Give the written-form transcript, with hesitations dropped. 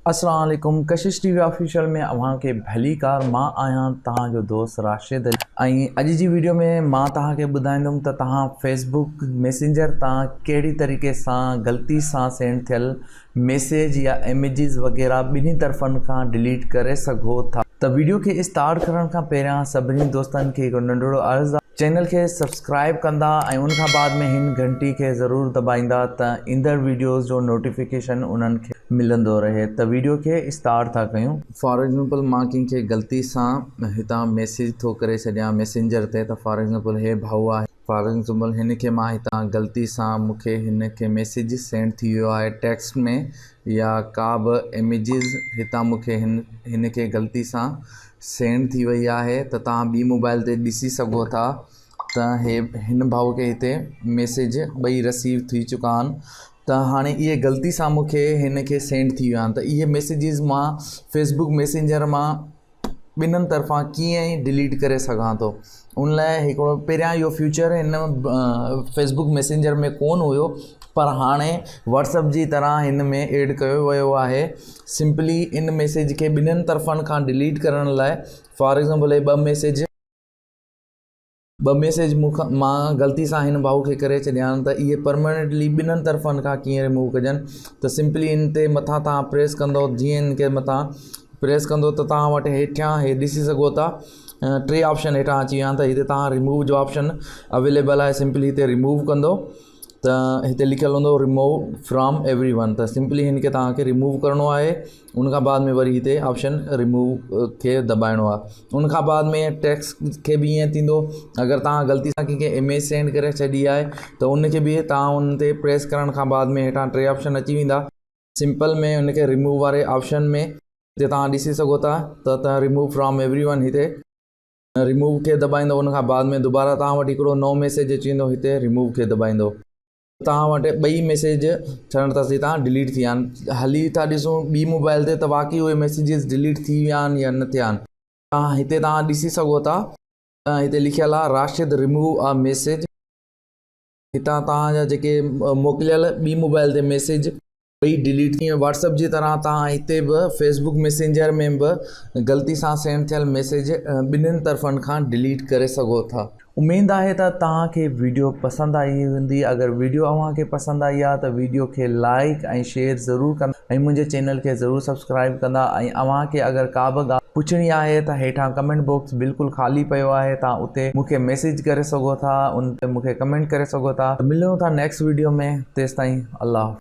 अस्सलाम वालेकुम। कशिश TV official में अवां के भली कार मां आहियां तव्हांजो दोस्त राशिद अली। अॼु जी वीडियो में मां तव्हांखे ॿुधाईंदुमि त तव्हां फेसबुक मैसेंजर तां कहिड़ी तरीक़े सां ग़लती सां सेंड थियल मैसेज या इमेजिस वग़ैरह ॿिन्ही तरफ़नि खां डिलीट करे सघो था। त वीडियो खे स्टार्ट करण खां पहिरियां सभिनी दोस्तनि खे हिकु नंढिड़ो अर्ज़ु आहे, चैनल के सब्सक्राइब कंदा ऐं उन खां बाद में हिन घंटी के ज़रूर दबाइंदा त ईंदड़ वीडियोस जो नोटिफिकेशन उन्हनि खे मिलंदो रहे। त वीडियो के स्टार्ट था कयूं। फॉर एग्जांपल मां कंहिंखे ग़लती सां हितां मैसेज थो करे छॾियां मैसेंजर ते। त फॉर एग्जांपल हे भाऊ आहे, फॉर एग्जांपल हिन खे मां हितां ग़लती सां मूंखे हिन खे मैसेज सेंड थी वियो आहे टेक्स्ट में, या का बि इमेजिस हितां मूंखे हिन खे ग़लती सां सेंड थी वई आहे। त तव्हां ॿी मोबाइल ते ॾिसी सघो था त हिन भाऊ खे हिते मैसेज ॿई रिसीव थी चुका आहिनि। त हाणे इहे ग़लती सां मूंखे हिन खे सेंड थी विया आहिनि। त इहे मैसेजिस मां फेसबुक मैसेंजर मां ॿिन्हिनि तरफ़ां कीअं ई डिलीट करे सघां थो। उन लाइ हिकिड़ो पहिरियां इहो फ्यूचर हिन फेसबुक मैसेंजर में कोन हुयो, पर हाणे व्हाट्सएप जी तरह हिन में ऐड कयो वियो आहे। सिंपली इन मैसेज खे ॿिन्हिनि तरफ़नि खां डिलीट करण लाइ, फॉर एग्जांपल हे ॿ मैसेज मां ग़लती सां हिन भाऊ खे करे छॾिया आहिनि। त इहे परमानेंटली ॿिन्हिनि तरफ़नि खां कीअं रिमूव कजनि, त सिंपली इन ते मथां तव्हां प्रेस कंदो, जीअं इन खे मथां प्रेस कंदो त तव्हां वटि हेठियां हे ॾिसी सघो था 3 ऑप्शन हेठां अची विया आहिनि। त हिते तव्हां रिमूव जो ऑप्शन अवेलेबल आहे, सिंपली हिते रिमूव कंदो त हिते लिखियलु हूंदो रिमूव फ्रॉम एवरीवन। त सिंपली हिन खे तव्हांखे रिमूव करिणो आहे। उन खां बाद में वरी हिते ऑप्शन रिमूव खे दबाइणो आहे। उन खां बाद में टेक्स्ट खे बि ईअं थींदो, अगरि तव्हां ग़लती सां कंहिंखे इमेज सेंड करे छॾी आहे त उन खे बि तव्हां उन ते प्रेस करण खां बाद में हेठां 3 ऑप्शन अची वेंदा। सिंपल में उन खे रिमूव वारे ऑप्शन में हिते तव्हां ॾिसी सघो था त रिमूव फ्रॉम एवरीवन हिते रिमूव खे दबाईंदो। उन खां बाद में दुबारा तव्हां वटि हिकिड़ो नओं मैसेज अची वेंदो, हिते रिमूव खे दबाईंदो। तव्हां वटि ॿई मैसेज छॾण त हितां डिलीट थी विया आहिनि। हली था ॾिसूं ॿी मोबाइल ते त वाक़ई उहे मैसेजिस डिलीट थी विया आहिनि या न थिया आहिनि। हिते तव्हां ॾिसी सघो था हिते लिखियलु आहे राशिद रिमूव अ मैसेज। हितां तव्हांजा जेके मोकिलियल ॿी मोबाइल ते मैसेज ॿई डिलीट थी। व्हाट्सएप जी तरह तव्हां हिते बि फेसबुक मैसेंजर में बि ग़लती सां सेंड थियल मैसेज ॿिन्हिनि तरफ़नि खां डिलीट करे सघो था। उमेद आहे त तव्हांखे वीडियो पसंदि आई हूंदी। अगरि वीडियो अव्हांखे पसंदि आई आहे त वीडियो खे लाइक ऐं शेयर ज़रूरु कंदा ऐं मुंहिंजे चैनल खे ज़रूरु सब्सक्राइब कंदा। ऐं अव्हांखे अगरि का बि ॻाल्हि पुछणी आहे त हेठां कमेंट बॉक्स बिल्कुलु ख़ाली पियो आहे, तव्हां उते मूंखे मैसेज करे सघो था, उन ते मूंखे कमेंट करे सघो था। मिलूं था नेक्स्ट वीडियो में, तेसिताईं अल्लाह।